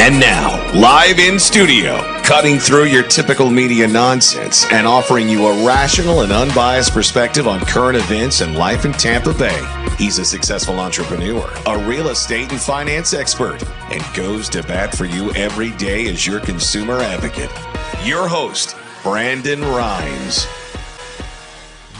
And now, live in studio, cutting through your typical media nonsense and offering you a rational and unbiased perspective on current events and life in Tampa Bay. He's a successful entrepreneur, a real estate and finance expert, and goes to bat for you every day as your consumer advocate. Your host, Brandon Rhymes.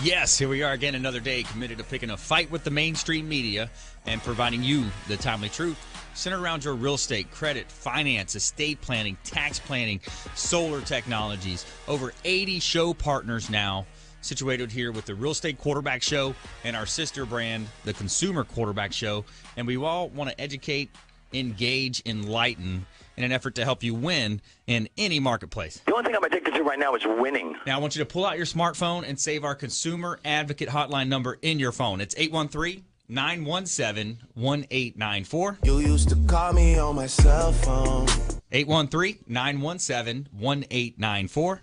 Yes, here we are again, another day committed to picking a fight with the mainstream media and providing you the timely truth centered around your real estate, credit, finance, estate planning, tax planning, solar technologies. Over 80 show partners now situated here with the Real Estate Quarterback Show and our sister brand, the Consumer Quarterback Show. And we all want to educate, engage, enlighten in an effort to help you win in any marketplace. The only thing I'm addicted to right now is winning. Now, I want you to pull out your smartphone and save our Consumer Advocate Hotline number in your phone. It's 813-917-1894. You used to call me on my cell phone. 813-917-1894.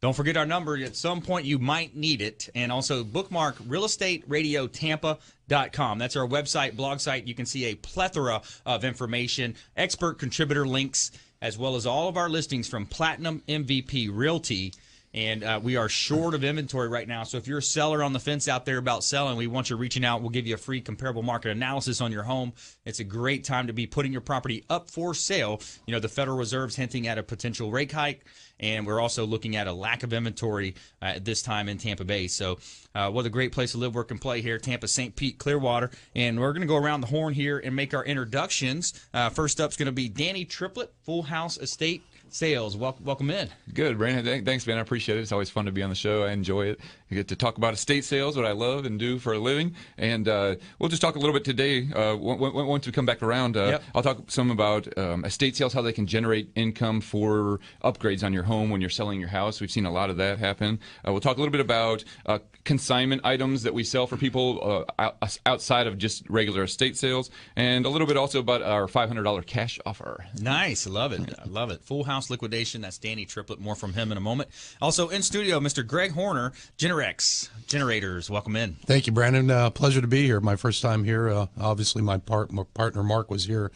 Don't forget our number. At some point, you might need it. And also bookmark realestateradiotampa.com. That's our website, blog site. You can see a plethora of information, expert contributor links, as well as all of our listings from Platinum MVP Realty. And we are short of inventory right now. So if you're a seller on the fence out there about selling, we want you reaching out. We'll give you a free comparable market analysis on your home. It's a great time to be putting your property up for sale. You know, the Federal Reserve's hinting at a potential rate hike, and we're also looking at a lack of inventory at this time in Tampa Bay. So what a great place to live, work, and play here, Tampa, St. Pete, Clearwater. And we're going to go around the horn here and make our introductions. First up is going to be Danny Triplett, Full House Estate Sales. Welcome in. Good, Brandon. Thanks, man. I appreciate it. It's always fun to be on the show. I enjoy it. I get to talk about estate sales, what I love and do for a living. And we'll just talk a little bit today. Once we come back around, I'll talk some about estate sales, how they can generate income for upgrades on your home when you're selling your house. We've seen a lot of that happen. We'll talk a little bit about consignment items that we sell for people outside of just regular estate sales, and a little bit also about our $500 cash offer. Nice. I love it. I love it. Full House Liquidation. That's Danny Triplett. More from him in a moment. Also in studio, Mr. Greg Hoerner, GENERX Generators. Welcome in. Thank you, Brandon. Pleasure to be here. My first time here. Obviously, my partner Mark was here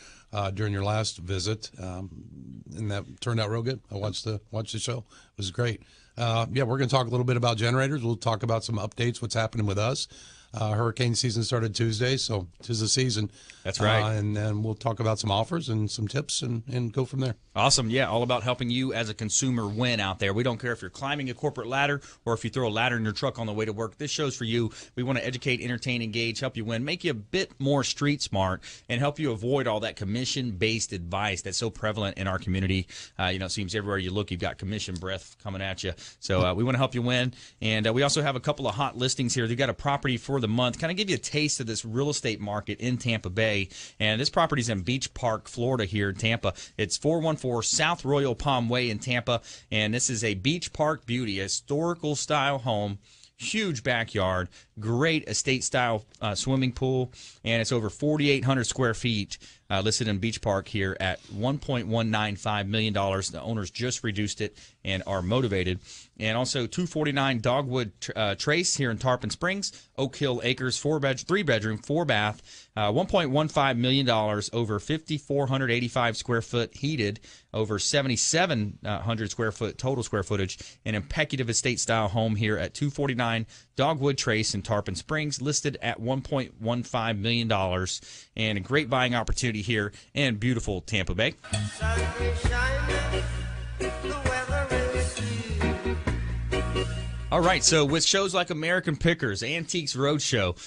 during your last visit, and that turned out real good. I watched the show. It was great. We're going to talk a little bit about generators. We'll talk about some updates, what's happening with us. Hurricane season started Tuesday, so 'tis the season. That's right. And then we'll talk about some offers and some tips and go from there. Awesome. Yeah, all about helping you as a consumer win out there. We don't care if you're climbing a corporate ladder or if you throw a ladder in your truck on the way to work. This show's for you. We want to educate, entertain, engage, help you win, make you a bit more street smart, and help you avoid all that commission-based advice that's so prevalent in our community. It seems everywhere you look, you've got commission breath coming at you. So we want to help you win. And we also have a couple of hot listings here. They've got a property for the month, kind of give you a taste of this real estate market in Tampa Bay. And this property's in Beach Park, Florida here in Tampa. It's 414 South Royal Palm Way in Tampa. And this is a Beach Park beauty, a historical style home. Huge backyard, great estate-style swimming pool, and it's over 4,800 square feet listed in Beach Park here at $1.195 million. The owners just reduced it and are motivated. And also 249 Dogwood Trace here in Tarpon Springs, Oak Hill Acres, 3-bedroom, 4-bath, $1.15 million, over 5,485 square foot heated, over 7,700 square foot total square footage, an impeccable estate-style home here at 249 Dogwood Trace in Tarpon Springs, listed at $1.15 million, and a great buying opportunity here in beautiful Tampa Bay. All right, so with shows like American Pickers, Antiques Roadshow,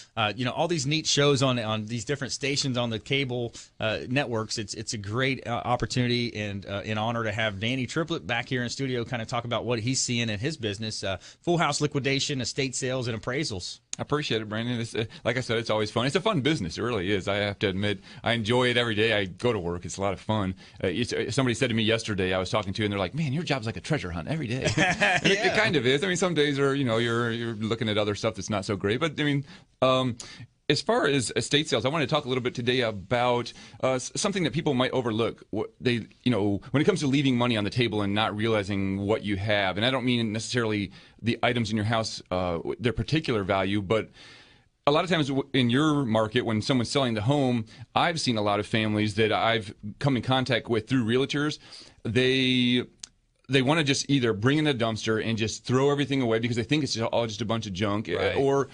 all these neat shows on these different stations on the cable networks, it's a great opportunity and an honor to have Danny Triplett back here in studio, kind of talk about what he's seeing in his business, Full House Liquidation, estate sales, and appraisals. I appreciate it, Brandon. It's, like I said, it's always fun. It's a fun business. It really is. I have to admit, I enjoy it every day I go to work. It's a lot of fun. Somebody said to me yesterday, I was talking to, and they're like, "Man, your job's like a treasure hunt every day." And it kind of is. I mean, some days are, you're looking at other stuff that's not so great. But I mean, as far as estate sales, I want to talk a little bit today about something that people might overlook. When it comes to leaving money on the table and not realizing what you have, and I don't mean necessarily the items in your house, their particular value, but a lot of times in your market, when someone's selling the home, I've seen a lot of families that I've come in contact with through realtors. They want to just either bring in a dumpster and just throw everything away because they think it's all just a bunch of junk, right. or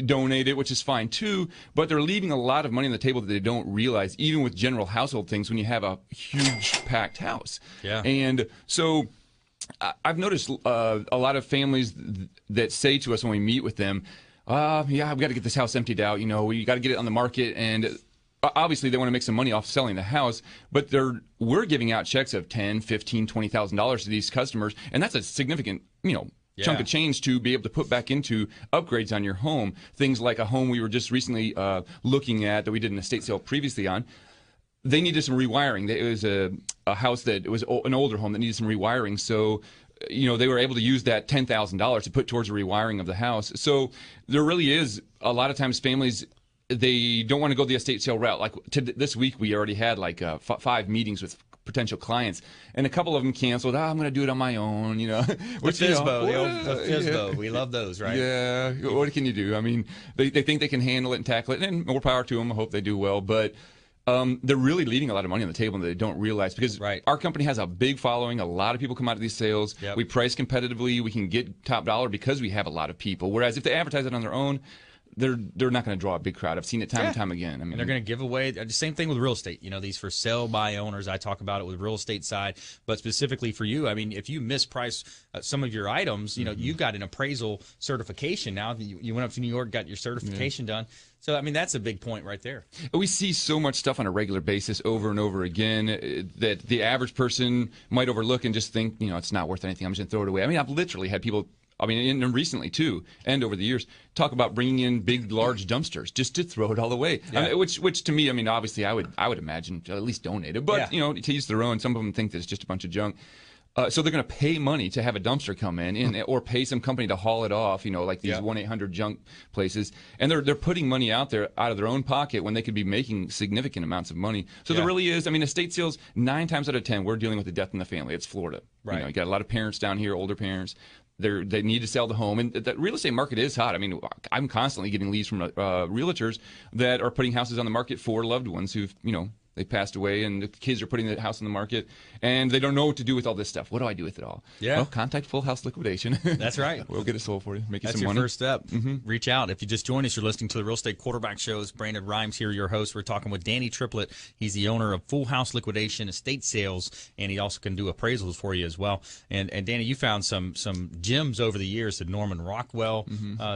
donate it, which is fine too. But they're leaving a lot of money on the table that they don't realize, even with general household things, when you have a huge packed house. Yeah. And so I've noticed a lot of families that say to us when we meet with them, yeah, I've got to get this house emptied out. We got to get it on the market. And obviously they want to make some money off selling the house, but we're giving out checks of $10,000, $15,000, $20,000 to these customers. And that's a significant, chunk of change to be able to put back into upgrades on your home. Things like a home we were just recently looking at that we did an estate sale previously on. They needed some rewiring. It was a house that was an older home that needed some rewiring. So, they were able to use that $10,000 to put towards the rewiring of the house. So there really is a lot of times families, they don't want to go the estate sale route. Like this week, we already had 5 meetings with potential clients, and a couple of them canceled. I'm going to do it on my own, Which the FISBO, we love those, right? Yeah. What can you do? I mean, they think they can handle it and tackle it, and more power to them. I hope they do well, but they're really leaving a lot of money on the table that they don't realize, because our company has a big following. A lot of people come out of these sales. Yep. We price competitively. We can get top dollar because we have a lot of people. Whereas if they advertise it on their own, they're not going to draw a big crowd. I've seen it time and time again. I mean, and they're going to give away the same thing with real estate. These for sale by owners. I talk about it with real estate side, but specifically for you, I mean, if you misprice some of your items, you got an appraisal certification now. You went up to New York, got your certification done. So, I mean, that's a big point right there. We see so much stuff on a regular basis over and over again that the average person might overlook and just think, it's not worth anything. I'm just going to throw it away. I mean, I've literally had people, and recently too, and over the years, talk about bringing in big, large dumpsters just to throw it all away. Yeah. Which to me, obviously, I would imagine to at least donate it, but to use their own. Some of them think that it's just a bunch of junk. So they're going to pay money to have a dumpster come in, or pay some company to haul it off, like these 1-800 junk places. And they're putting money out there out of their own pocket when they could be making significant amounts of money. So there really is, estate sales, 9 times out of 10, we're dealing with the death in the family. It's Florida. Right. You got a lot of parents down here, older parents. They need to sell the home, and the real estate market is hot. I'm constantly getting leads from realtors that are putting houses on the market for loved ones who've, they passed away, and the kids are putting the house on the market, and they don't know what to do with all this stuff. What do I do with it all? Yeah. Well, contact Full House Liquidation. That's right. We'll get it sold for you. Make you some money. That's your first step. Mm-hmm. Reach out. If you just joined us, you're listening to the Real Estate Quarterback Shows. Brandon Rhymes here, your host. We're talking with Danny Triplett. He's the owner of Full House Liquidation, estate sales, and he also can do appraisals for you as well. And Danny, you found some gems over the years, the Norman Rockwell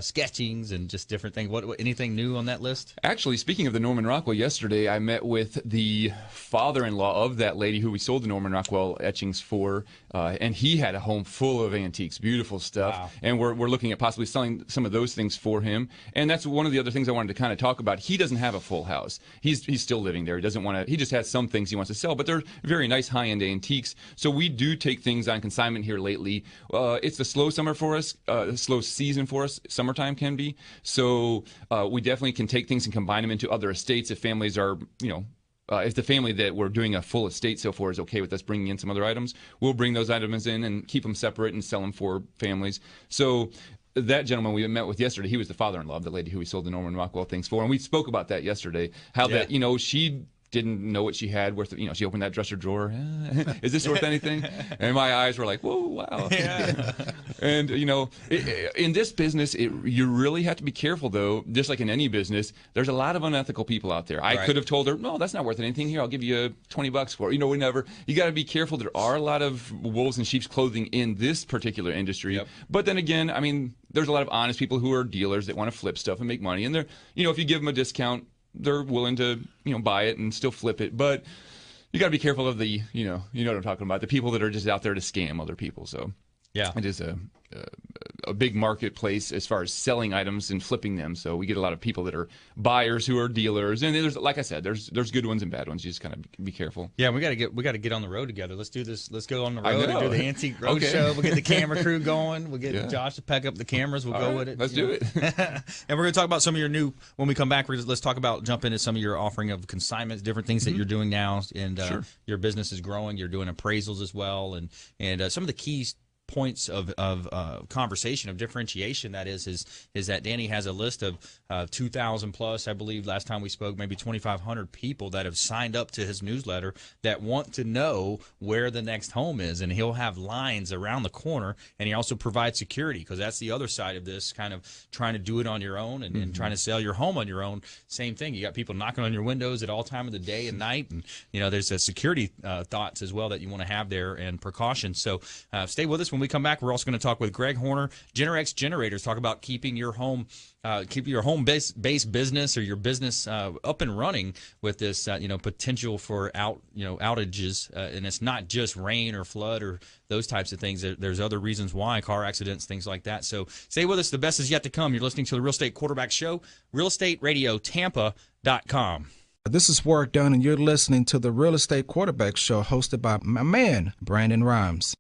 sketchings and just different things. What anything new on that list? Actually, speaking of the Norman Rockwell, yesterday I met with the father-in-law of that lady who we sold the Norman Rockwell etchings for, and he had a home full of antiques, beautiful stuff. Wow. And we're looking at possibly selling some of those things for him. And that's one of the other things I wanted to kind of talk about. He doesn't have a full house. He's still living there. He doesn't want to. He just has some things he wants to sell, but they're very nice high-end antiques. So we do take things on consignment here lately. It's a slow summer for us, a slow season for us. Summertime can be. So we definitely can take things and combine them into other estates if families are, if the family that we're doing a full estate sale for is okay with us bringing in some other items, we'll bring those items in and keep them separate and sell them for families. So that gentleman we met with yesterday, he was the father-in-law of the lady who we sold the Norman Rockwell things for, and we spoke about that yesterday, how that, she didn't know what she had worth. She opened that dresser drawer. Is this worth anything? And my eyes were like, whoa, wow. Yeah. And in this business, you really have to be careful, though. Just like in any business, there's a lot of unethical people out there. I could have told her, no, that's not worth anything. Here, I'll give you $20 for it. Whenever you got to be careful. There are a lot of wolves in sheep's clothing in this particular industry. Yep. But then again, there's a lot of honest people who are dealers that want to flip stuff and make money. And they're, if you give them a discount, they're willing to, buy it and still flip it. But you got to be careful of the, you know what I'm talking about, the people that are just out there to scam other people. So yeah, it is a big marketplace as far as selling items and flipping them. So we get a lot of people that are buyers who are dealers, and there's, like I said, there's good ones and bad ones. You just kind of be careful. Yeah, we got to get on the road together. Let's do this. Let's go on the road and do the antique road show. We'll get the camera crew going. We'll get Josh to pack up the cameras. We'll go with it. Let's do it. And we're going to talk about some of your new. When we come back, let's talk about jump into some of your offering of consignments, different things that you're doing now, and your business is growing. You're doing appraisals as well, and some of the keys points of conversation, of differentiation, that is that Danny has a list of 2,000 plus, I believe last time we spoke, maybe 2,500 people that have signed up to his newsletter that want to know where the next home is, and he'll have lines around the corner, and he also provides security, because that's the other side of this, kind of trying to do it on your own and trying to sell your home on your own. Same thing. You got people knocking on your windows at all time of the day and night, and there's a security thoughts as well that you want to have there, and precautions. So stay with us. When we come back, we're also going to talk with Greg Hoerner, GENERX Generators, talk about keeping your home home-based business or your business up and running with this potential for outages, and it's not just rain or flood or those types of things. There's other reasons why, car accidents, things like that. So stay with us. The best is yet to come. You're listening to the Real Estate Quarterback Show, realestateradiotampa.com. This is Warwick Dunn, and you're listening to the Real Estate Quarterback Show, hosted by my man, Brandon Rhymes.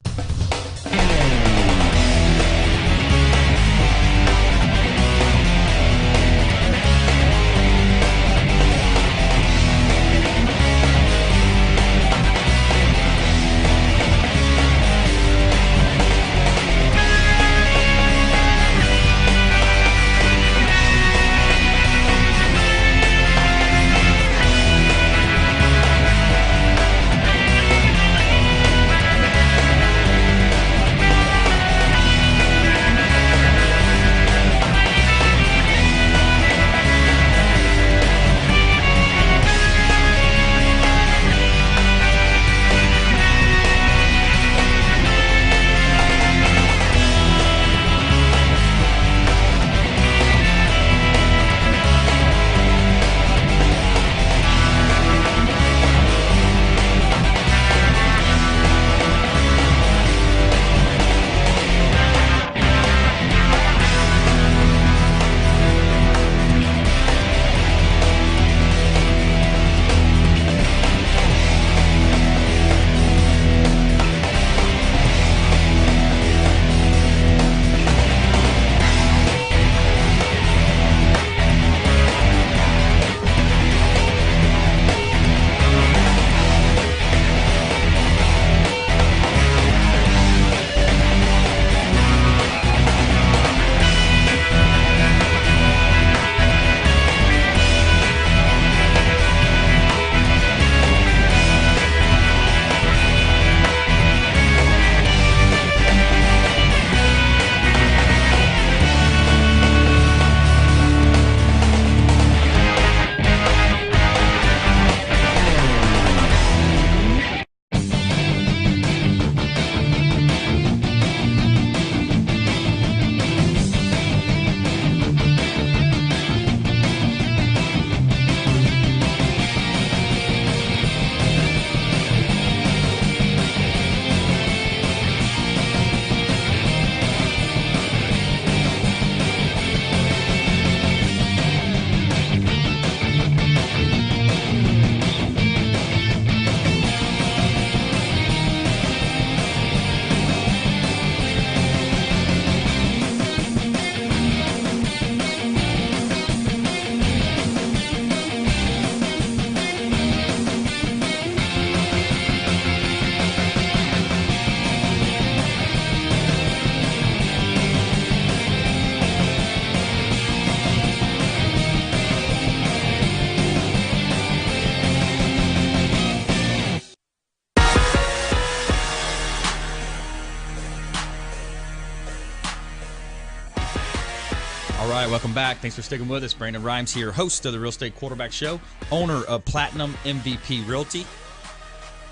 Welcome back. Thanks for sticking with us. Brandon Rhymes here, host of the Real Estate Quarterback Show, owner of Platinum MVP Realty,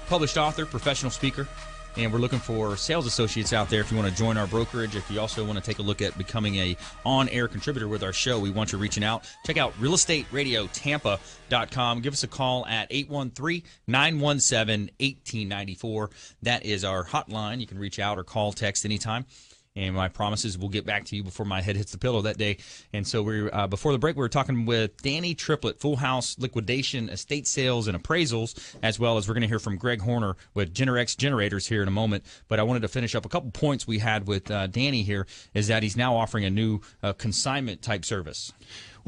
published author, professional speaker, and we're looking for sales associates out there if you want to join our brokerage. If you also want to take a look at becoming a on-air contributor with our show, we want you reaching out. Check out realestateradiotampa.com. Give us a call at 813-917-1894. That is our hotline. You can reach out or call, text anytime. And my promise is we'll get back to you before my head hits the pillow that day. And so before the break, we were talking with Danny Triplett, Full House Liquidation, Estate Sales, and Appraisals, as well as we're going to hear from Greg Hoerner with GENERX Generators here in a moment. But I wanted to finish up a couple points we had with Danny here, is that he's now offering a new consignment-type service.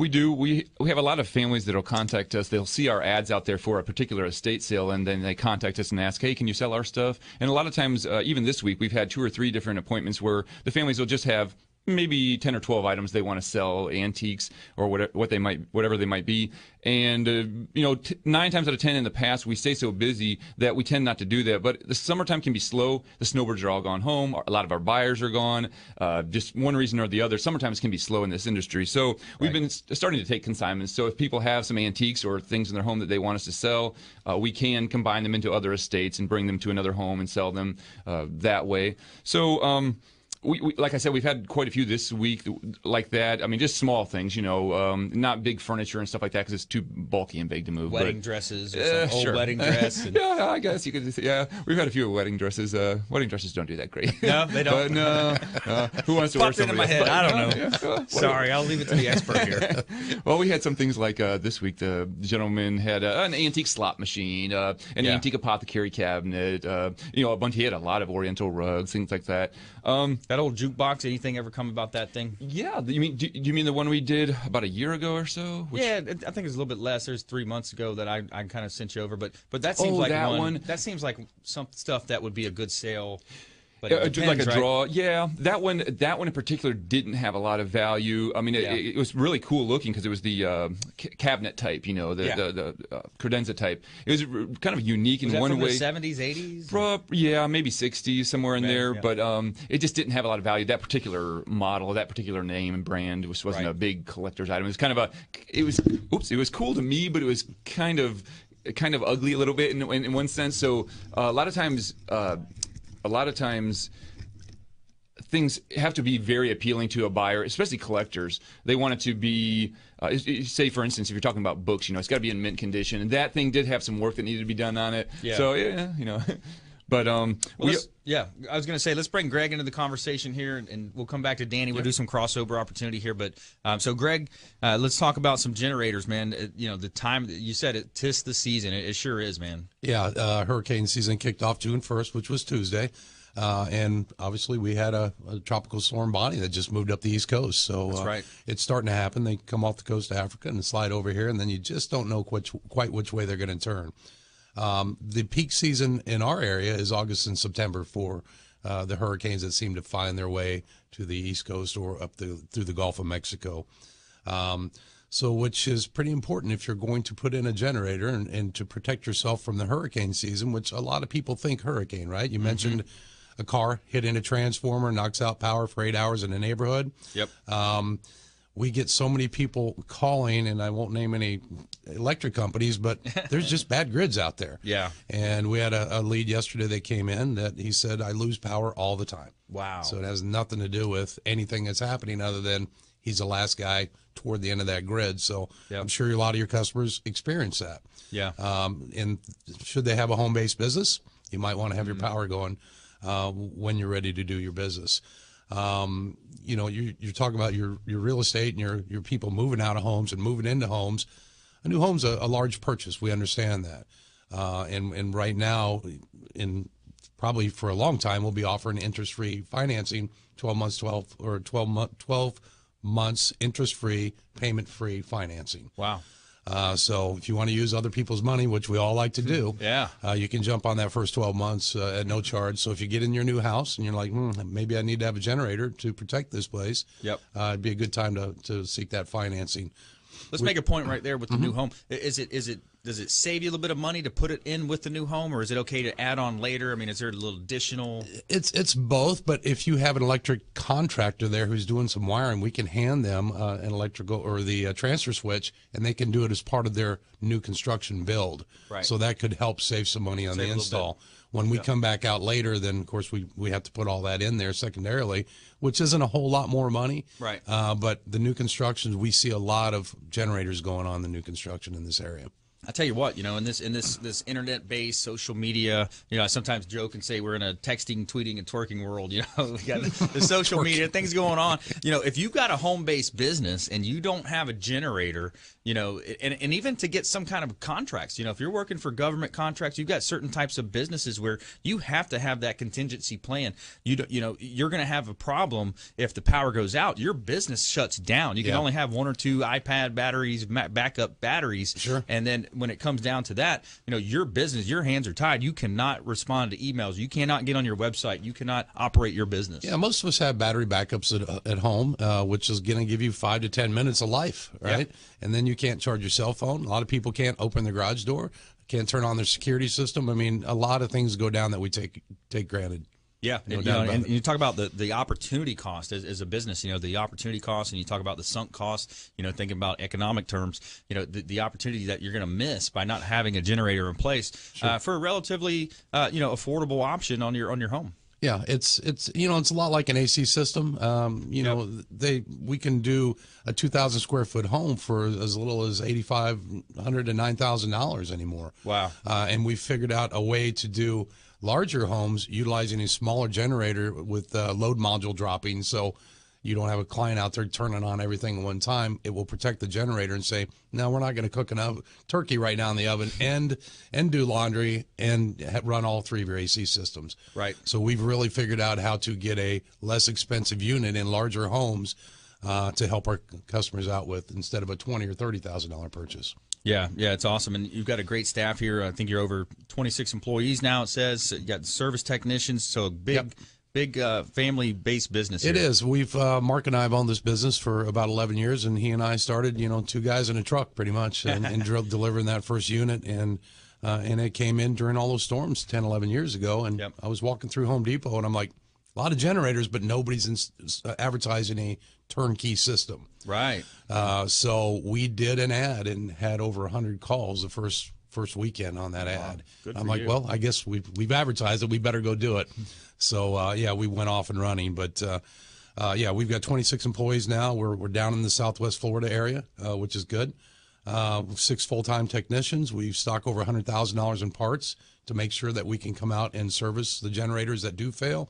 We do. We have a lot of families that will contact us. They'll see our ads out there for a particular estate sale, and then they contact us and ask, hey, can you sell our stuff? And a lot of times, even this week, we've had 2 or 3 different appointments where the families will just have maybe 10 or 12 items they want to sell, antiques or whatever they might be. And 9 times out of 10 in the past, we stay so busy that we tend not to do that. But the summertime can be slow. The snowbirds are all gone home. A lot of our buyers are gone. Just one reason or the other. Summertimes can be slow in this industry. So we've been starting to take consignments. So if people have some antiques or things in their home that they want us to sell, we can combine them into other estates and bring them to another home and sell them that way. So we like I said, we've had quite a few this week like that. I mean, just small things, not big furniture and stuff like that because it's too bulky and big to move. Wedding dresses, or some old wedding dress. And... yeah, I guess you could say, yeah. We've had a few wedding dresses. Wedding dresses don't do that great. No, they don't. But no, who wants to wear something? In my head. I don't know. Sorry, I'll leave it to the expert here. Well, we had some things like this week. The gentleman had an antique slot machine, an antique apothecary cabinet. A bunch. He had a lot of Oriental rugs, things like that. That old jukebox, anything ever come about that thing? Yeah. Do you mean the one we did about a year ago or so? Yeah, I think it's a little bit less. There's 3 months ago that I kind of sent you over, but that seems like that one. That seems like some stuff that would be a good sale. But like a draw, yeah. That one in particular didn't have a lot of value. I mean, it was really cool looking because it was the cabinet type, the credenza type. It was kind of unique in one way. Was that from the 70s, 80s? Yeah, maybe 60s, somewhere in there. Yeah. But it just didn't have a lot of value. That particular model, that particular name and brand wasn't a big collector's item. It was kind of it was cool to me, but it was kind of ugly a little bit in one sense. So a lot of times things have to be very appealing to a buyer, especially collectors. They want it to be, say, for instance, if you're talking about books, it's got to be in mint condition. And that thing did have some work that needed to be done on it. Yeah. So, But, I was going to say, let's bring Greg into the conversation here, and we'll come back to Danny. We'll do some crossover opportunity here. But so, Greg, let's talk about some generators, man. The time you said tis the season. It sure is, man. Yeah, hurricane season kicked off June 1st, which was Tuesday. And obviously we had a tropical storm Bonnie that just moved up the East Coast. So that's right. It's starting to happen. They come off the coast of Africa and slide over here, and then you just don't know quite which way they're going to turn. The peak season in our area is August and September for the hurricanes that seem to find their way to the East Coast or up through the Gulf of Mexico. So which is pretty important if you're going to put in a generator and to protect yourself from the hurricane season, which a lot of people think hurricane, right? You mentioned a car hitting a transformer, knocks out power for 8 hours in a neighborhood. Yep. We get so many people calling, and I won't name any electric companies, but there's just bad grids out there. Yeah. And we had a lead yesterday that came in that he said, I lose power all the time. Wow. So it has nothing to do with anything that's happening other than he's the last guy toward the end of that grid. So I'm sure a lot of your customers experience that. Yeah. And should they have a home-based business, you might want to have your power going when you're ready to do your business. You're talking about your real estate and your people moving out of homes and moving into homes. A new home's a large purchase. We understand that. And right now, probably for a long time, we'll be offering interest-free financing, 12 months interest-free, payment-free financing. Wow. So if you want to use other people's money, which we all like to do, you can jump on that first 12 months at no charge. So if you get in your new house and you're like, maybe I need to have a generator to protect this place, it'd be a good time to seek that financing. Let's make a point right there with the new home. Does it save you a little bit of money to put it in with the new home, or is it okay to add on later? I mean, is there a little additional? It's both, but if you have an electric contractor there who's doing some wiring, we can hand them an electrical or the transfer switch, and they can do it as part of their new construction build. Right. So that could help save some money on the install. When we come back out later, then, of course, we have to put all that in there secondarily, which isn't a whole lot more money. Right. But the new constructions, we see a lot of generators going on the new construction in this area. I tell you what, in this internet-based social media, I sometimes joke and say we're in a texting, tweeting, and twerking world. We got the social media things going on. If you've got a home-based business and you don't have a generator, and even to get some kind of contracts, if you're working for government contracts, you've got certain types of businesses where you have to have that contingency plan. You're going to have a problem if the power goes out. Your business shuts down. You can only have 1 or 2 iPad batteries, backup batteries, sure, and then when it comes down to that, your business, your hands are tied. You cannot respond to emails. You cannot get on your website. You cannot operate your business. Yeah, most of us have battery backups at home, which is going to give you 5 to 10 minutes of life, right? Yeah. And then you can't charge your cell phone. A lot of people can't open their garage door, can't turn on their security system. I mean, a lot of things go down that we take granted. Yeah, and you talk about the opportunity cost as a business, the opportunity cost, and you talk about the sunk cost, thinking about economic terms, the opportunity that you're going to miss by not having a generator in place for a relatively, affordable option on your home. Yeah, it's a lot like an AC system. We can do a 2,000 square foot home for as little as $8,500 to $9,000 anymore. Wow. And we figured out a way to do larger homes utilizing a smaller generator with load module dropping, so you don't have a client out there turning on everything at one time. It will protect the generator and say, no, we're not going to cook an turkey right now in the oven and do laundry and run all 3 of your AC systems. Right. So we've really figured out how to get a less expensive unit in larger homes to help our customers out with instead of a $20,000 or $30,000 purchase. Yeah, it's awesome. And you've got a great staff here. I think you're over 26 employees now, it says. You got service technicians, so a big family-based business here. It is. We've Mark and I have owned this business for about 11 years, and he and I started, 2 guys in a truck pretty much and delivering that first unit. And it came in during all those storms 10, 11 years ago. And I was walking through Home Depot, and I'm like, a lot of generators, but nobody's advertising a turnkey system. Right. So we did an ad and had over 100 calls the first weekend on that ad. I'm like, well, I guess we've advertised it. We better go do it. So we went off and running. But we've got 26 employees now. We're down in the Southwest Florida area, which is good. 6 full-time technicians. We stock over $100,000 in parts to make sure that we can come out and service the generators that do fail.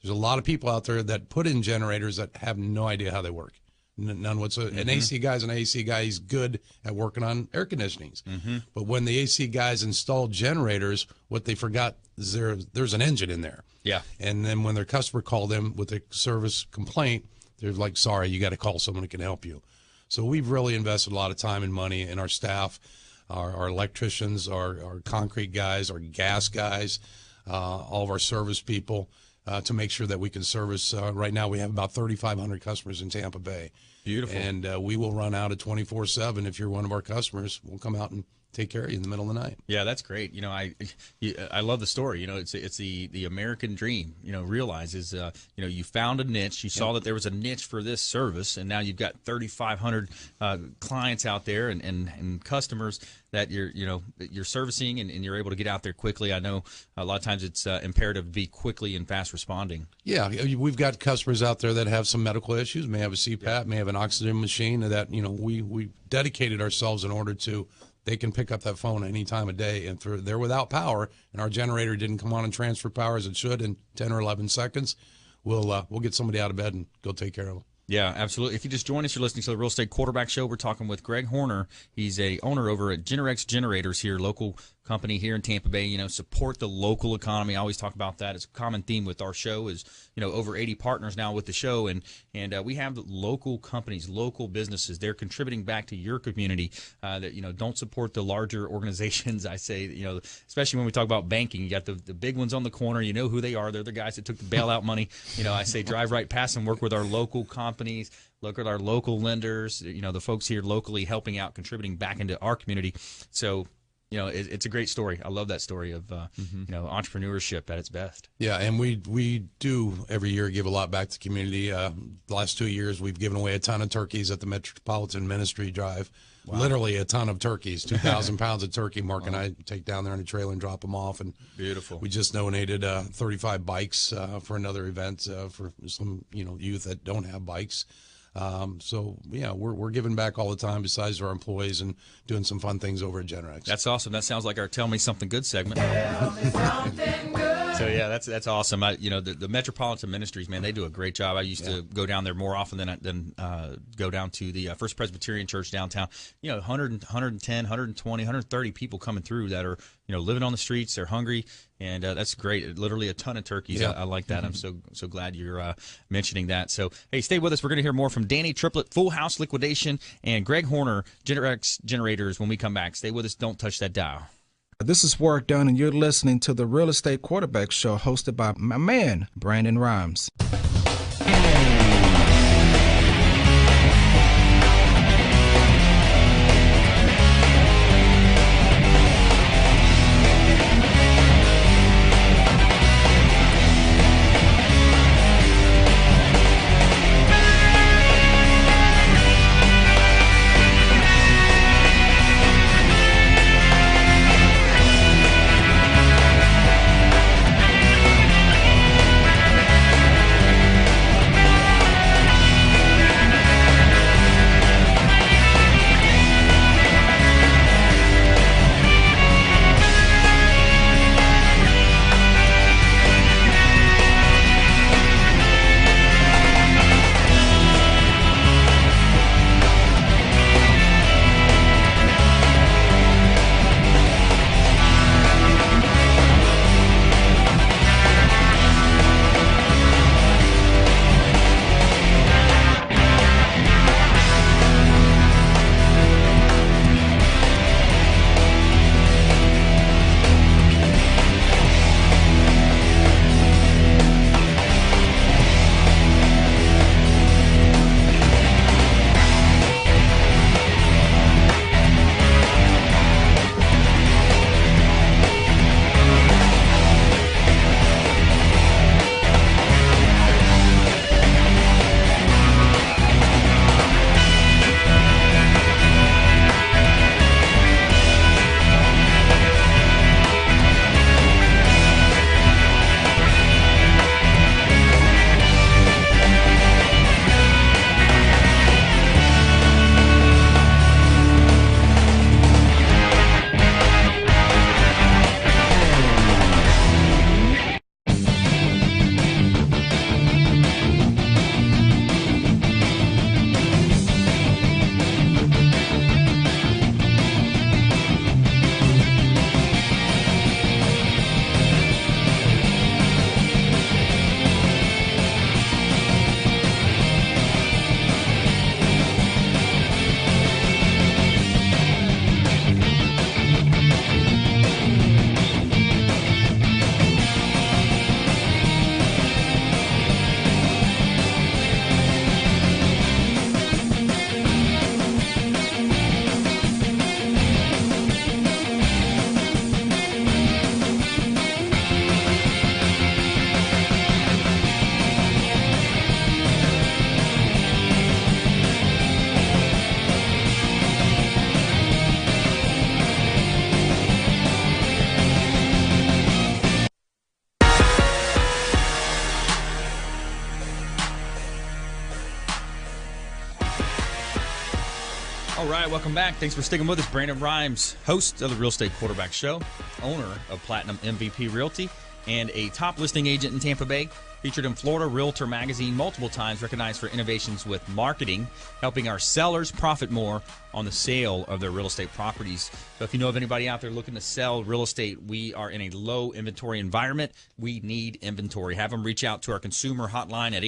There's a lot of people out there that put in generators that have no idea how they work. None whatsoever. An AC guy's an AC guy. He's good at working on air conditionings. But when the AC guys installed generators, what they forgot is there's an engine in there. Yeah. And then when their customer called them with a service complaint, they're like, sorry, you got to call someone who can help you. So we've really invested a lot of time and money in our staff, our electricians, our concrete guys, our gas guys, all of our service people, to make sure that we can service. Right now we have about 3,500 customers in Tampa Bay. Beautiful. And we will run out at 24/7. If you're one of our customers, we'll come out and take care of you in the middle of the night. Yeah, that's great. I love the story. It's the American dream. Realizes you found a niche. You saw that there was a niche for this service, and now you've got 3,500 clients out there and customers that you're servicing, and you're able to get out there quickly. I know a lot of times it's imperative to be quickly and fast responding. Yeah, we've got customers out there that have some medical issues, may have a CPAP, may have an oxygen machine that we dedicated ourselves in order to. They can pick up that phone any time of day, and if they're without power, and our generator didn't come on and transfer power as it should in 10 or 11 seconds, we'll get somebody out of bed and go take care of them. Yeah, absolutely. If you just joined us, you're listening to the Real Estate Quarterback Show. We're talking with Greg Hoerner. He's a owner over at GENERX Generators here, local company here in Tampa Bay. Support the local economy. I always talk about that. It's a common theme with our show is, over 80 partners now with the show. And we have local companies, local businesses. They're contributing back to your community that, don't support the larger organizations. I say, especially when we talk about banking, you got the big ones on the corner. You know who they are. They're the guys that took the bailout money. I say drive right past and work with our local companies. Look at our local lenders, the folks here locally helping out, contributing back into our community. So, it's a great story. I love that story of, entrepreneurship at its best. Yeah, and we do every year give a lot back to the community. The last 2 years, we've given away a ton of turkeys at the Metropolitan Ministry Drive. Wow. Literally a ton of turkeys, 2,000 pounds of turkey. Mark and I take down there in a trailer and drop them off. And beautiful. We just donated 35 bikes for another event for some youth that don't have bikes. So yeah, we're giving back all the time besides our employees and doing some fun things over at GENERX. That's awesome. That sounds like our Tell Me Something Good segment. So yeah, that's awesome. The Metropolitan Ministries, man, they do a great job. I used to go down there more often than go down to the First Presbyterian Church downtown. 100, 110, 120, 130 people coming through that are living on the streets. They're hungry, and that's great. Literally a ton of turkeys. Yeah. I like that. I'm so glad you're mentioning that. So hey, stay with us. We're going to hear more from Danny Triplett, Full House Liquidation, and Greg Hoerner, GENERX Generators, when we come back. Stay with us. Don't touch that dial. This is Work Done, and you're listening to the Real Estate Quarterback Show hosted by my man, Brandon Rhymes. All right, welcome back. Thanks for sticking with us. Brandon Rhymes, host of the Real Estate Quarterback Show, owner of Platinum MVP Realty, and a top listing agent in Tampa Bay. Featured in Florida Realtor Magazine multiple times, recognized for innovations with marketing, helping our sellers profit more on the sale of their real estate properties. So if you know of anybody out there looking to sell real estate, we are in a low inventory environment. We need inventory. Have them reach out to our consumer hotline at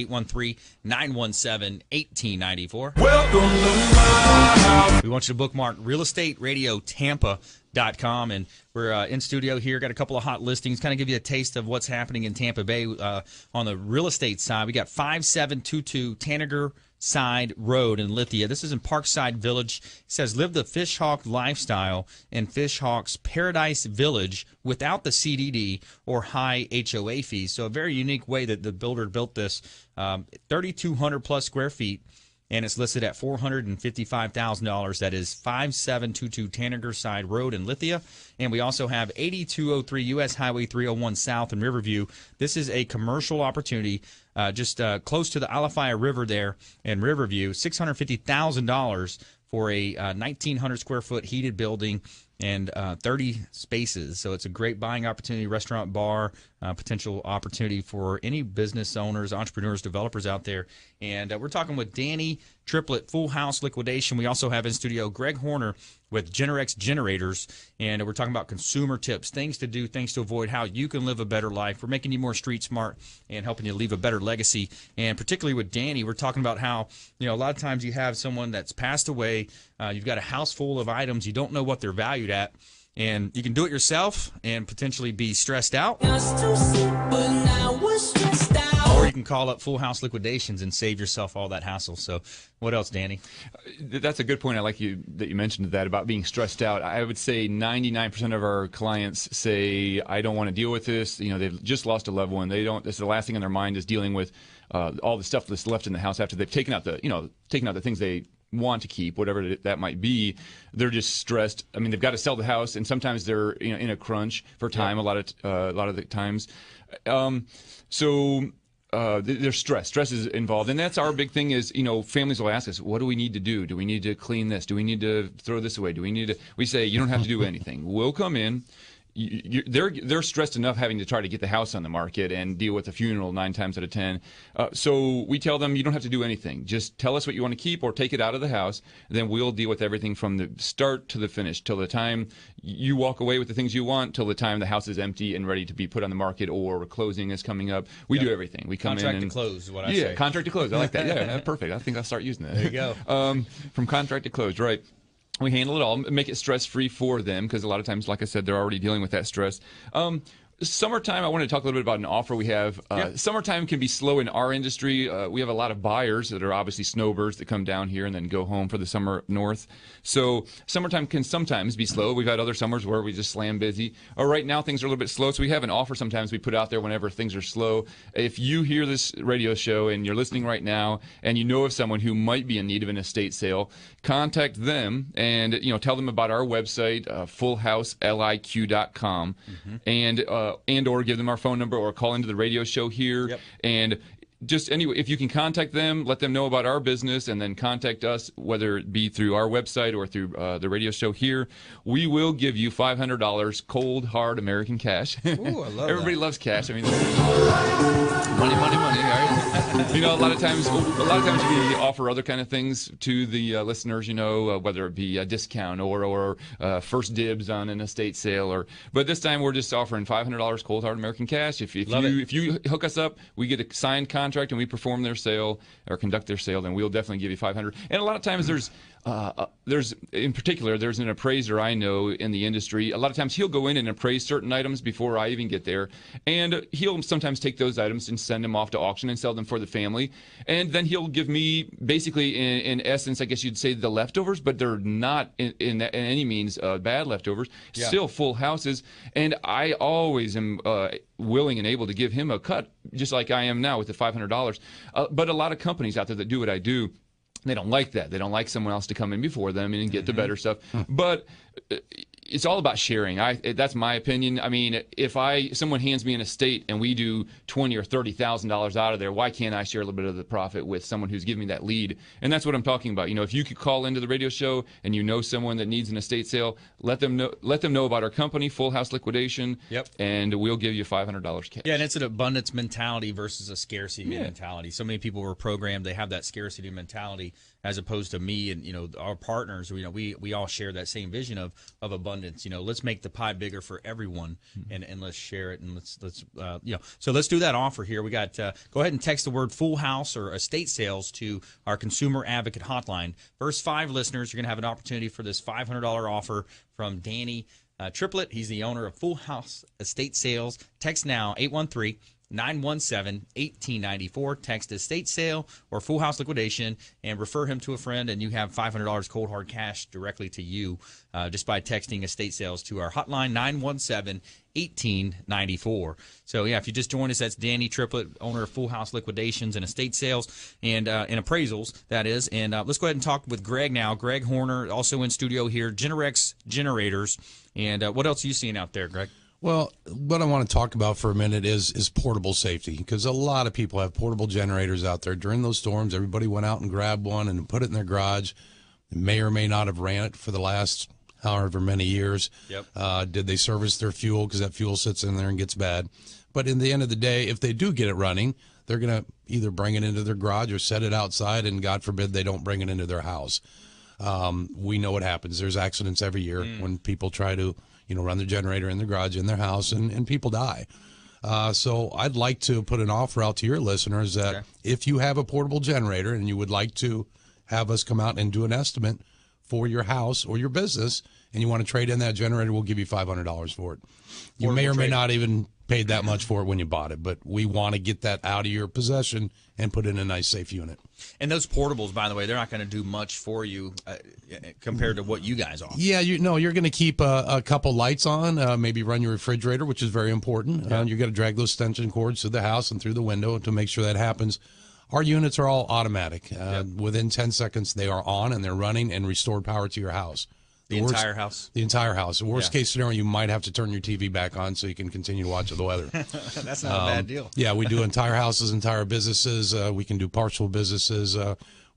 813-917-1894. Welcome to my house. We want you to bookmark realestateradiotampa.com, and we're in studio here. Got a couple of hot listings, kind of give you a taste of what's happening in Tampa Bay. On the real estate side, we got 5722 Tanager Side Road in Lithia. This is in Parkside Village. It says, live the Fishhawk lifestyle in Fishhawk's Paradise Village without the CDD or high HOA fees. So a very unique way that the builder built this. 3,200 plus square feet. and it's listed at $455,000. That is 5722 Tanager Side Road in Lithia. And we also have 8203 U.S. Highway 301 South in Riverview. This is a commercial opportunity just close to the Alafaya River there in Riverview. $650,000 for a 1,900 square foot heated building and 30 spaces. So it's a great buying opportunity, restaurant, bar, potential opportunity for any business owners, entrepreneurs, developers out there. And we're talking with Danny Triplett, Full House Liquidation. We also have in studio Greg Hoerner with GENERX Generators, and we're talking about consumer tips, things to do, things to avoid, how you can live a better life. We're making you more street smart and helping you leave a better legacy. And particularly with Danny, we're talking about how, a lot of times you have someone that's passed away, you've got a house full of items, you don't know what they're valued at, and you can do it yourself and potentially be stressed out. Or you can call up Full House Liquidations and save yourself all that hassle. So what else, Danny? That's a good point. I like that you mentioned that about being stressed out. I would say 99% of our clients say, I don't want to deal with this. They've just lost a loved one. This is the last thing on their mind is dealing with all the stuff that's left in the house after they've taken out the things they want to keep, whatever that might be. They're just stressed. I mean, they've got to sell the house, and sometimes they're in a crunch for time. A lot of the times. There's stress. Stress is involved, and that's our big thing. Is families will ask us, what do we need to do? Do we need to clean this? Do we need to throw this away? Do we need to? We say you don't have to do anything. We'll come in. They're stressed enough having to try to get the house on the market and deal with a funeral 9 times out of 10. So we tell them you don't have to do anything. Just tell us what you want to keep or take it out of the house. Then we'll deal with everything from the start to the finish, till the time you walk away with the things you want, till the time the house is empty and ready to be put on the market or closing is coming up. We do everything. We come contract in to close is what I say. Yeah, contract to close. I like that. Yeah, perfect. I think I'll start using that. There you go. From contract to close, right. We handle it all, make it stress-free for them, because a lot of times, like I said, they're already dealing with that stress. Summertime, I want to talk a little bit about an offer we have. Summertime can be slow in our industry. We have a lot of buyers that are obviously snowbirds that come down here and then go home for the summer up north. So summertime can sometimes be slow. We've had other summers where we just slam busy. Right now, things are a little bit slow, so we have an offer sometimes we put out there whenever things are slow. If you hear this radio show and you're listening right now and you know of someone who might be in need of an estate sale, contact them and tell them about our website, fullhouseliq.com, and or give them our phone number or call into the radio show here. And just anyway, if you can contact them, let them know about our business, and then contact us, whether it be through our website or through the radio show here. We will give you $500 cold, hard American cash. Ooh, I love Everybody that. loves cash. I mean, money, right? A lot of times we offer other kind of things to the listeners. Whether it be a discount or first dibs on an estate sale, but this time we're just offering $500 cold, hard American cash. If you hook us up, we get a signed contract and we perform their sale or conduct their sale, then we'll definitely give you $500. And a lot of times there's an appraiser I know in the industry. A lot of times he'll go in and appraise certain items before I even get there, and he'll sometimes take those items and send them off to auction and sell them for the family, and then he'll give me basically in essence, I guess you'd say, the leftovers, but they're not in any means bad leftovers. Still full houses, and I always am willing and able to give him a cut, just like I am now with the $500. But a lot of companies out there that do what I do, they don't like that. They don't like someone else to come in before them and get the better stuff. But it's all about sharing. That's my opinion. I mean, if someone hands me an estate and we do $20,000 or $30,000 out of there, why can't I share a little bit of the profit with someone who's giving me that lead? And that's what I'm talking about. If you could call into the radio show and you know someone that needs an estate sale, let them know about our company, Full House Liquidation. And we'll give you $500 cash. Yeah, and it's an abundance mentality versus a scarcity mentality. So many people were programmed; they have that scarcity mentality, as opposed to me and our partners. We all share that same vision of abundance. Let's make the pie bigger for everyone, and let's share it, and let's So let's do that offer here. We got go ahead and text the word Full House or estate sales to our consumer advocate hotline. First 5 listeners, you're going to have an opportunity for this $500 offer from Danny Triplett. He's the owner of Full House Estate Sales. Text now 813 917-1894. Text estate sale or full house liquidation and refer him to a friend, and you have $500 cold hard cash directly to you just by texting estate sales to our hotline, 917-1894. So, yeah, if you just joined us, that's Danny Triplett, owner of Full House Liquidations and Estate Sales and appraisals, that is. And let's go ahead and talk with Greg now. Greg Hoerner, also in studio here, GENERX Generators. And what else are you seeing out there, Greg? Well, what I want to talk about for a minute is portable safety, because a lot of people have portable generators out there. During those storms, everybody went out and grabbed one and put it in their garage. They may or may not have ran it for the last however many years. Yep. Did they service their fuel, because that fuel sits in there and gets bad. But in the end of the day, if they do get it running, they're going to either bring it into their garage or set it outside, and God forbid they don't bring it into their house. We know what happens. There's accidents every year when people try to run their generator in their garage, in their house, and people die. So I'd like to put an offer out to your listeners that if you have a portable generator and you would like to have us come out and do an estimate for your house or your business, and you want to trade in that generator, we'll give you $500 for it. You may or may not even paid that much for it when you bought it, but we want to get that out of your possession and put it in a nice, safe unit. And those portables, by the way, they're not going to do much for you compared to what you guys offer. Yeah, you're going to keep a couple lights on, maybe run your refrigerator, which is very important. Yeah. You're going to drag those extension cords through the house and through the window to make sure that happens. Our units are all automatic. Within 10 seconds, they are on and they're running and restored power to your house. The entire house? The entire house. The worst case scenario, you might have to turn your TV back on so you can continue to watch the weather. That's not a bad deal. Yeah, we do entire houses, entire businesses. We can do partial businesses.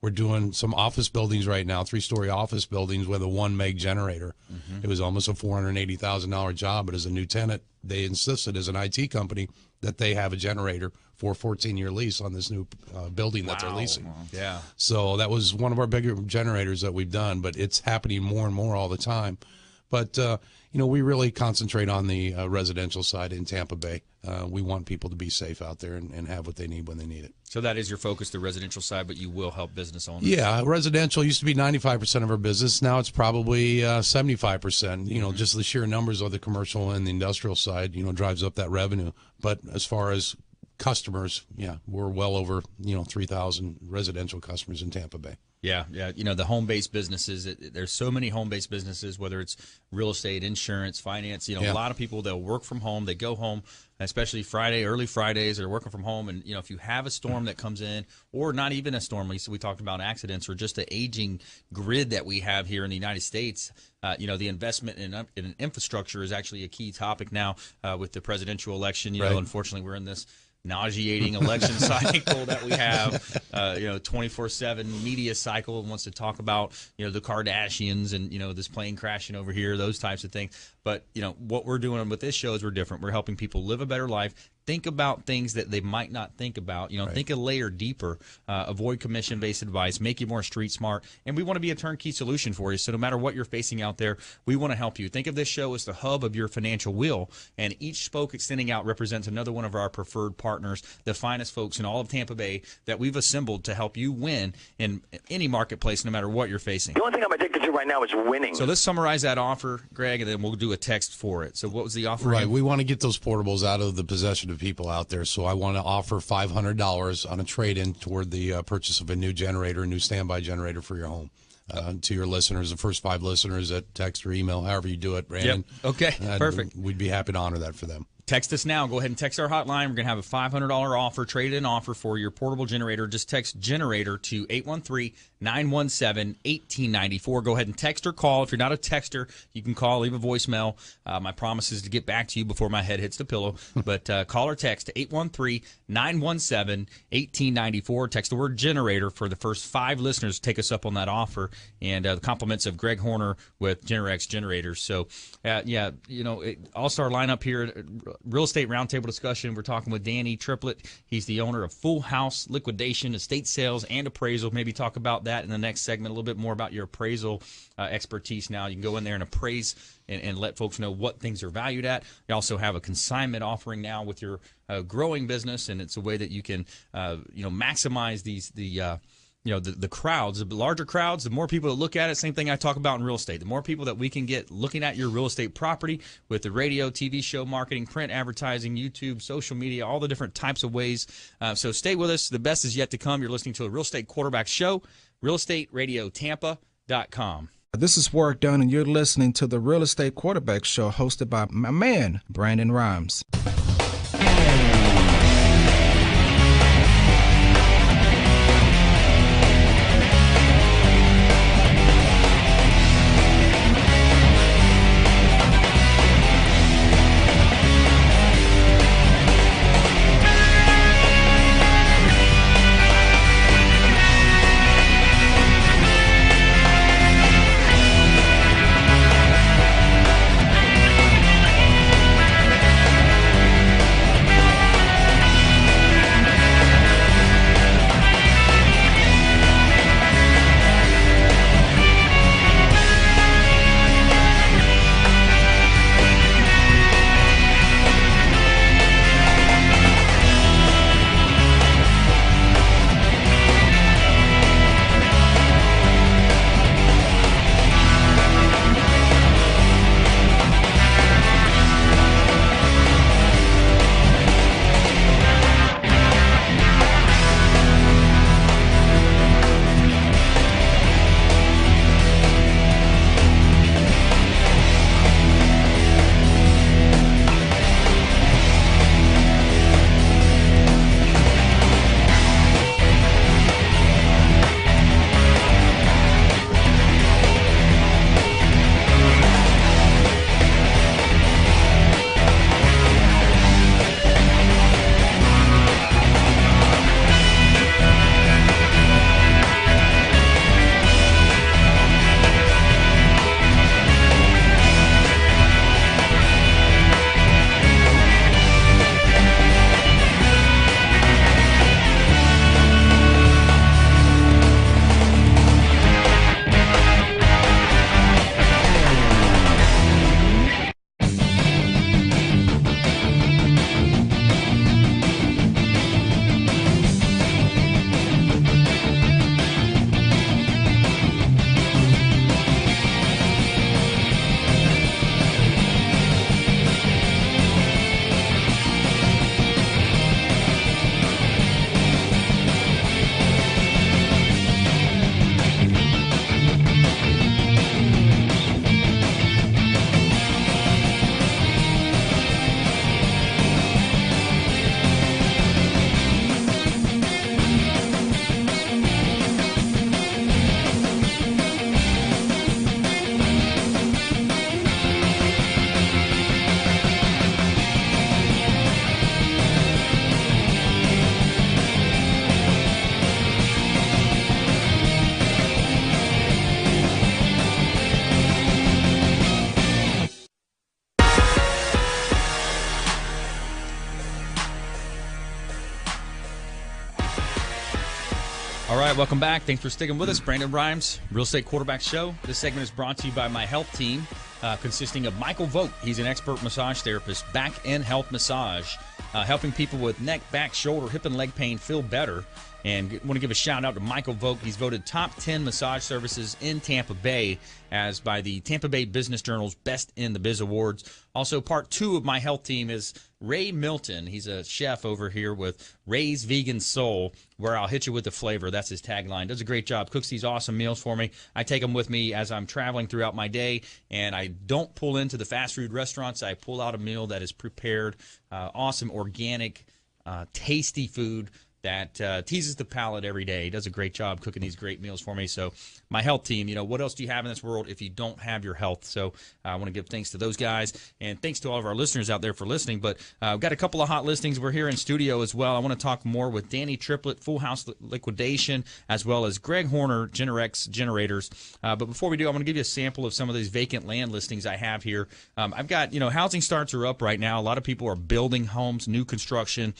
We're doing some office buildings right now, 3-story office buildings with a 1 meg generator. It was almost a $480,000 job, but as a new tenant, they insisted as an IT company that they have a generator for a 14-year lease on this new building that they're leasing. Yeah. So that was one of our bigger generators that we've done, but it's happening more and more all the time. But, we really concentrate on the residential side in Tampa Bay. We want people to be safe out there and have what they need when they need it. So that is your focus, the residential side, but you will help business owners? Yeah, residential used to be 95% of our business. Now it's probably 75%. Just the sheer numbers of the commercial and the industrial side, drives up that revenue. But as far as customers, we're well over, 3,000 residential customers in Tampa Bay. Yeah. The home-based businesses, there's so many home-based businesses, whether it's real estate, insurance, finance. A lot of people, they'll work from home. They go home, especially early Fridays, they're working from home. And, if you have a storm that comes in, or not even a storm, we talked about accidents, or just the aging grid that we have here in the United States, the investment in infrastructure is actually a key topic now with the presidential election. Unfortunately, we're in this nauseating election cycle that we have, 24/7 media cycle wants to talk about, the Kardashians and, this plane crashing over here, those types of things. But, what we're doing with this show is we're different. We're helping people live a better life, think about things that they might not think about, think a layer deeper, avoid commission-based advice, make you more street smart. And we want to be a turnkey solution for you. So no matter what you're facing out there, we want to help you. Think of this show as the hub of your financial wheel, and each spoke extending out represents another one of our preferred partners, the finest folks in all of Tampa Bay that we've assembled to help you win in any marketplace, no matter what you're facing. The only thing I'm addicted to right now is winning. So let's summarize that offer, Greg, and then we'll do a text for it. So what was the offer? Right. We want to get those portables out of the possession of people out there. So I want to offer $500 on a trade-in toward the purchase of a new generator, a new standby generator for your home. To your listeners, the first 5 listeners that text or email, however you do it, Brandon. Yep. Okay, perfect. We'd be happy to honor that for them. Text us now. Go ahead and text our hotline. We're going to have a $500 offer, trade-in offer for your portable generator. Just text generator to 813-917-1894. Go ahead and text or call. If you're not a texter, you can call, leave a voicemail. My promise is to get back to you before my head hits the pillow. But call or text 813-917-1894. Text the word generator for the first 5 listeners to take us up on that offer. And the compliments of Greg Hoerner with GENERX Generators. So, all-star lineup here. Real estate roundtable discussion. We're talking with Danny Triplett. He's the owner of Full House Liquidation, estate sales, and appraisal. Maybe talk about that in the next segment, a little bit more about your appraisal expertise now. You can go in there and appraise and let folks know what things are valued at. You also have a consignment offering now with your growing business, and it's a way that you can maximize the crowds, the larger crowds, the more people that look at it. Same thing I talk about in real estate. The more people that we can get looking at your real estate property with the radio, TV show marketing, print advertising, YouTube, social media, all the different types of ways. So stay with us. The best is yet to come. You're listening to a Real Estate Quarterback Show, realestateradiotampa.com. This is Work Done, and you're listening to the Real Estate Quarterback Show hosted by my man, Brandon Rhymes. All right, welcome back. Thanks for sticking with us. Brandon Rhymes, Real Estate Quarterback Show. This segment is brought to you by my health team, consisting of Michael Vogt. He's an expert massage therapist, back and health massage, helping people with neck, back, shoulder, hip, and leg pain feel better. And want to give a shout out to Michael Vogt. He's voted top 10 massage services in Tampa Bay as by the Tampa Bay Business Journal's Best in the Biz Awards. Also, part 2 of my health team is Ray Milton. He's a chef over here with Ray's Vegan Soul, where I'll hit you with the flavor. That's his tagline. Does a great job. Cooks these awesome meals for me. I take them with me as I'm traveling throughout my day, and I don't pull into the fast food restaurants. I pull out a meal that is prepared, awesome, organic, tasty food that teases the palate every day. He does a great job cooking these great meals for me. So my health team, you know, what else do you have in this world if you don't have your health? So I want to give thanks to those guys, and thanks to all of our listeners out there for listening. But we've got a couple of hot listings. We're here in studio as well. I want to talk more with Danny Triplett, Full House Liquidation, as well as Greg Hoerner, GENERX Generators. But before we do, I want to give you a sample of some of these vacant land listings I have here. I've got, you know, housing starts are up right now. A lot of people are building homes, new construction.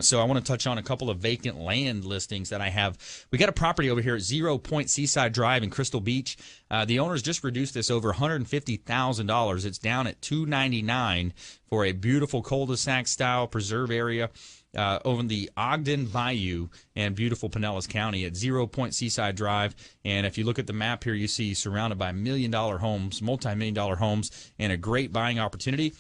So I want to touch on a couple of vacant land listings that I have. We got a property over here at 0 Point Seaside Drive in Crystal Beach. The owners just reduced this over $150,000. It's down at $299 for a beautiful cul-de-sac style preserve area. over in the Ogden Bayou and beautiful Pinellas County at 0 Point Seaside Drive. And if you look at the map here, you see surrounded by million-dollar homes, multi-million-dollar homes, and a great buying opportunity,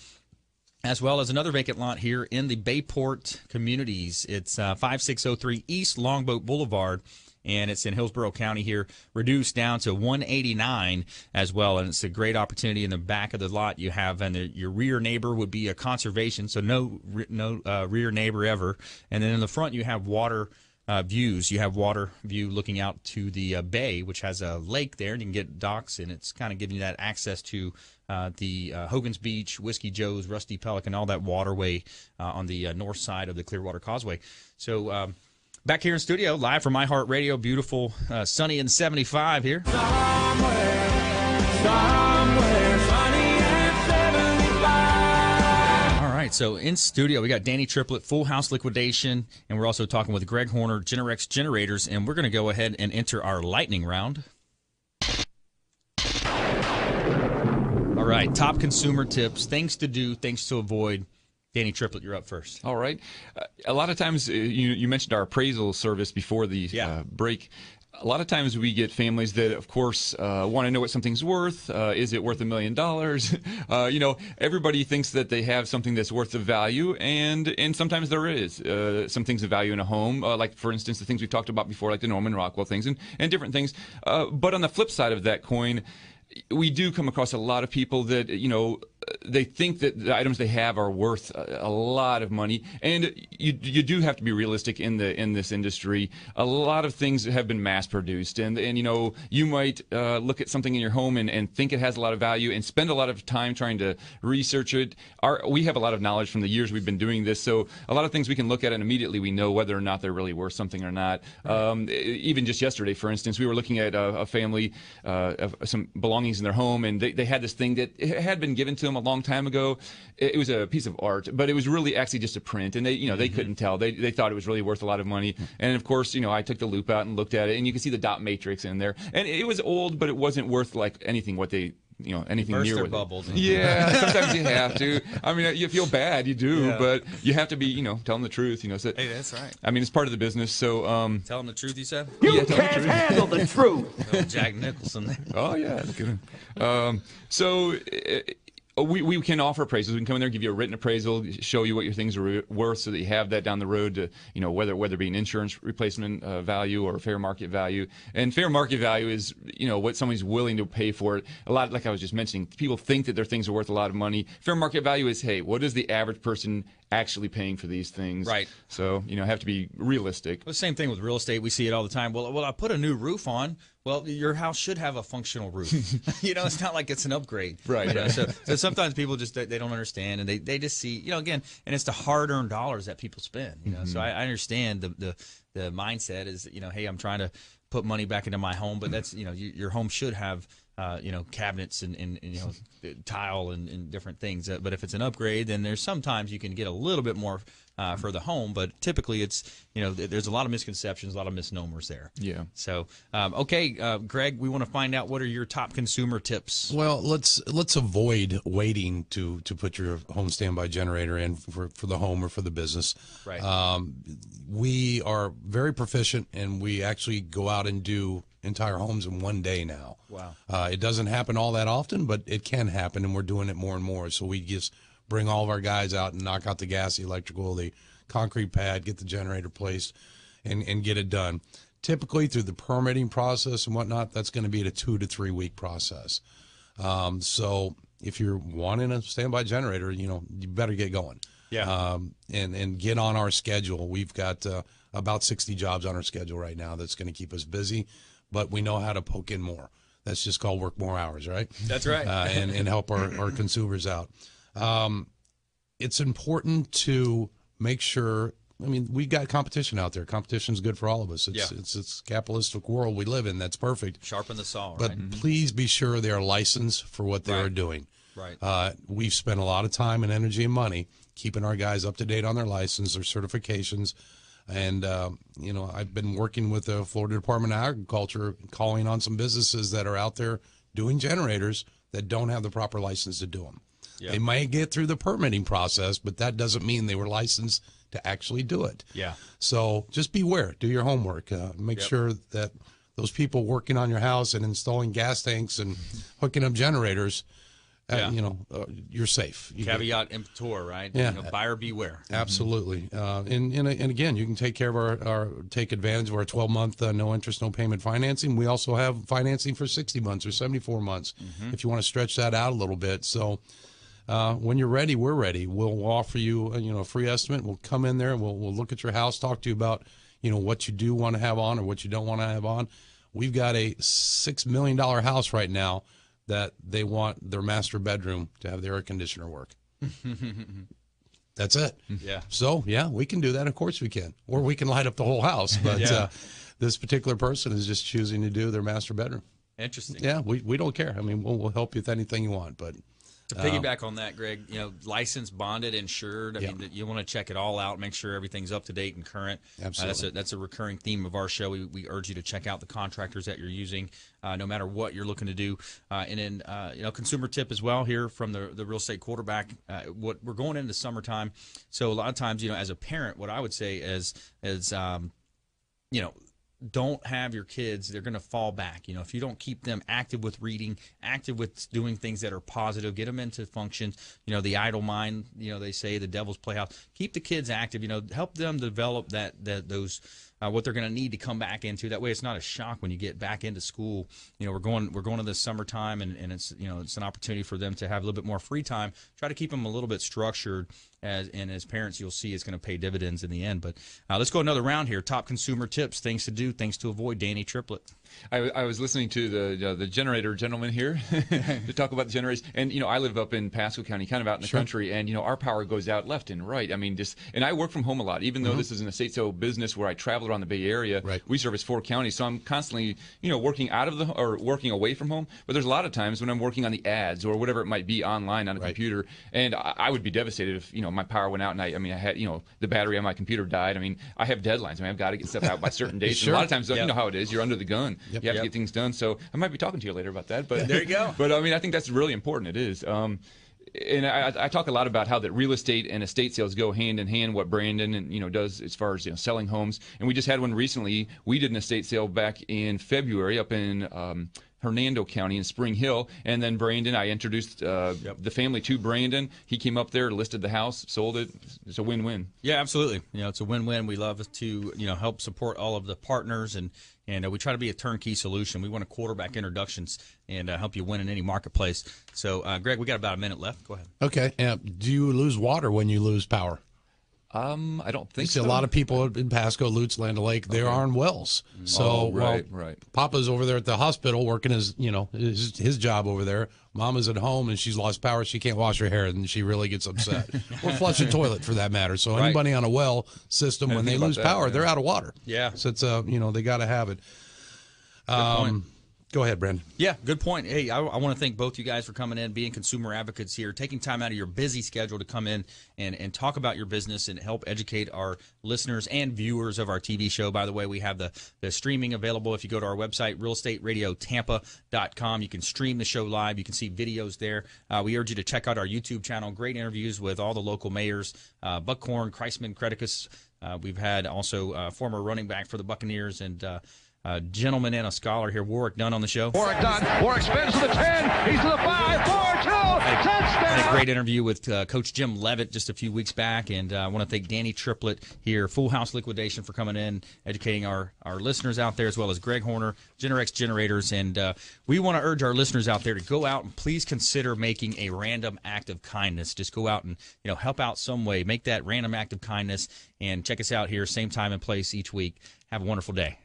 as well as another vacant lot here in the Bayport communities. It's 5603 East Longboat Boulevard, and it's in Hillsborough County here, reduced down to 189 as well. And it's a great opportunity in the back of the lot you have, and your rear neighbor would be a conservation, so no rear neighbor ever. And then in the front you have water views. You have water view looking out to the bay, which has a lake there, and you can get docks, and it's kind of giving you that access to the Hogan's Beach, Whiskey Joe's, Rusty Pelican, all that waterway on the north side of the Clearwater Causeway. So back here in studio, live from iHeartRadio, beautiful, sunny and 75 here. Somewhere sunny and 75. All right, so in studio, we got Danny Triplett, Full House Liquidation, and we're also talking with Greg Hoerner, GENERX Generators, and we're going to go ahead and enter our lightning round. All right, top consumer tips, things to do, things to avoid. Danny Triplett, you're up first. All right. A lot of times, you mentioned our appraisal service before the break. A lot of times we get families that, of course, want to know what something's worth. Is it worth $1 million? Everybody thinks that they have something that's worth the value, and sometimes there is some things of value in a home, like, for instance, the things we talked about before, like the Norman Rockwell things and different things. But on the flip side of that coin, we do come across a lot of people that, they think that the items they have are worth a lot of money, and you do have to be realistic in this industry. A lot of things have been mass produced, and you might look at something in your home and think it has a lot of value and spend a lot of time trying to research it. We have a lot of knowledge from the years we've been doing this, so a lot of things we can look at and immediately we know whether or not they're really worth something or not. Right. Even just yesterday, for instance, we were looking at a family, some belongings in their home, and they had this thing that had been given to them a long time ago. It was a piece of art, but it was really actually just a print, and they couldn't tell. They thought it was really worth a lot of money. And of course, I took the loop out and looked at it, and you can see the dot matrix in there. And it was old, but it wasn't worth like anything what they anything burst near their with bubbles. Yeah, sometimes you have to. I mean, you feel bad, you do, but you have to be, tell them the truth. So, hey, that's right. I mean, it's part of the business. So, tell them the truth. You said you can't handle the truth. Jack Nicholson there. Oh yeah, look at him. We can offer appraisals. We can come in there, give you a written appraisal, show you what your things are worth, so that you have that down the road to, whether it be an insurance replacement value or fair market value. And fair market value is, what somebody's willing to pay for it. A lot, like I was just mentioning, people think that their things are worth a lot of money. Fair market value is, hey, what is the average person actually paying for these things? Right. So, have to be realistic. Well, the same thing with real estate. We see it all the time. Well, I put a new roof on. Well, your house should have a functional roof. It's not like it's an upgrade. Right. So sometimes people just, they don't understand, and they just see, again, and it's the hard-earned dollars that people spend. So I understand the mindset is, hey, I'm trying to put money back into my home, but that's, your home should have cabinets and tile and different things. But if it's an upgrade, then there's sometimes you can get a little bit more for the home. But typically it's, there's a lot of misconceptions, a lot of misnomers there. Yeah. So, Greg, we want to find out, what are your top consumer tips? Well, let's avoid waiting to put your home standby generator in for the home or for the business. Right. We are very proficient, and we actually go out and do entire homes in one day now. Wow. It doesn't happen all that often, but it can happen, and we're doing it more and more. So we just bring all of our guys out and knock out the gas, the electrical, the concrete pad, get the generator placed, and get it done. Typically, through the permitting process and whatnot, that's going to be a 2 to 3 week process. So if you're wanting a standby generator, you better get going. Yeah. And get on our schedule. We've got about 60 jobs on our schedule right now that's going to keep us busy, but we know how to poke in more. That's just called work more hours, right? That's right. And help our consumers out. It's important to make sure. I mean, we got competition out there. Competition's good for all of us. It's a capitalistic world we live in. That's perfect. Sharpen the saw, but right? please be sure they are licensed for what they are doing. Right. We've spent a lot of time and energy and money keeping our guys up to date on their license, their certifications. And, I've been working with the Florida Department of Agriculture, calling on some businesses that are out there doing generators that don't have the proper license to do them. They might get through the permitting process, but that doesn't mean they were licensed to actually do it. Yeah. So just beware. Do your homework. Make sure that those people working on your house and installing gas tanks and hooking up generators, you're safe. Caveat emptor, right? Yeah. Buyer beware. Absolutely. And again, you can take care of take advantage of our 12-month no interest, no payment financing. We also have financing for 60 months or 74 months if you want to stretch that out a little bit. So when you're ready, we're ready. We'll offer you a free estimate. We'll come in there and we'll look at your house, talk to you about what you do want to have on or what you don't want to have on. We've got a $6 million house right now that they want their master bedroom to have the air conditioner work. That's it. Yeah. So, we can do that. Of course we can. Or we can light up the whole house. But this particular person is just choosing to do their master bedroom. Interesting. Yeah, we don't care. I mean, we'll help you with anything you want. But to piggyback on that, Greg, licensed, bonded, insured. I mean, you want to check it all out, make sure everything's up to date and current. Absolutely. That's a recurring theme of our show. We urge you to check out the contractors that you're using, no matter what you're looking to do. And then, consumer tip as well here from the real estate quarterback. What we're going into summertime, so a lot of times, as a parent, what I would say is don't have your kids, they're going to fall back. If you don't keep them active with reading, active with doing things that are positive, get them into functions, the idle mind, they say the devil's playhouse. Keep the kids active, help them develop those what they're going to need to come back into. That way it's not a shock when you get back into school. We're going to this summertime and it's an opportunity for them to have a little bit more free time. Try to keep them a little bit structured as parents, you'll see it's going to pay dividends in the end. But let's go another round here. Top consumer tips, things to do, things to avoid. Danny Triplett. I was listening to the generator gentleman here to talk about the generators, and I live up in Pasco County, kind of out in the country, and our power goes out left and right. I mean, and I work from home a lot, even though this is an estate sale business where I travel around the Bay Area. Right. We service 4 counties, so I'm constantly working working away from home. But there's a lot of times when I'm working on the ads or whatever it might be online on a computer, and I would be devastated if my power went out and I had the battery on my computer died. I mean, I have deadlines. I mean, I've got to get stuff out by certain dates. Sure. And a lot of times, you know how it is. You're under the gun. You have to get things done. So I might be talking to you later about that. But there you go. But I mean, I think that's really important. It is. And I talk a lot about how that real estate and estate sales go hand in hand. What Brandon does as far as selling homes. And we just had one recently. We did an estate sale back in February up in Hernando County in Spring Hill, and then Brandon, I introduced the family to Brandon. He came up there, listed the house, sold it. It's a win-win. Yeah, absolutely. It's a win-win. We love to help support all of the partners, and we try to be a turnkey solution. We want to quarterback introductions and help you win in any marketplace. So, Greg, we got about a minute left. Go ahead. Okay. Do you lose water when you lose power? I don't think so. so. A lot of people in Pasco, Lutz, Land O'Lake, they're on wells. So, right. Papa's over there at the hospital working his job over there. Mama's at home and she's lost power. She can't wash her hair and she really gets upset. Or flush a toilet for that matter. So anybody on a well system, when they lose power, they're out of water. Yeah. So it's they got to have it. Go ahead, Brandon. Yeah, good point. Hey, I want to thank both you guys for coming in, being consumer advocates here, taking time out of your busy schedule to come in and talk about your business and help educate our listeners and viewers of our TV show. By the way, we have the streaming available. If you go to our website, realestateradiotampa.com, you can stream the show live. You can see videos there. We urge you to check out our YouTube channel. Great interviews with all the local mayors, Buckhorn, Kreisman, Creticus. We've had also former running back for the Buccaneers and gentleman and a scholar here, Warwick Dunn, on the show. Warwick Dunn. Warwick spins to the 10. He's to the 5. 4-2. Touchdown. Had a great interview with Coach Jim Levitt just a few weeks back, and I want to thank Danny Triplett here, Full House Liquidation, for coming in, educating our listeners out there, as well as Greg Hoerner, GENERX Generators. And we want to urge our listeners out there to go out and please consider making a random act of kindness. Just go out and help out some way. Make that random act of kindness, and check us out here, same time and place each week. Have a wonderful day.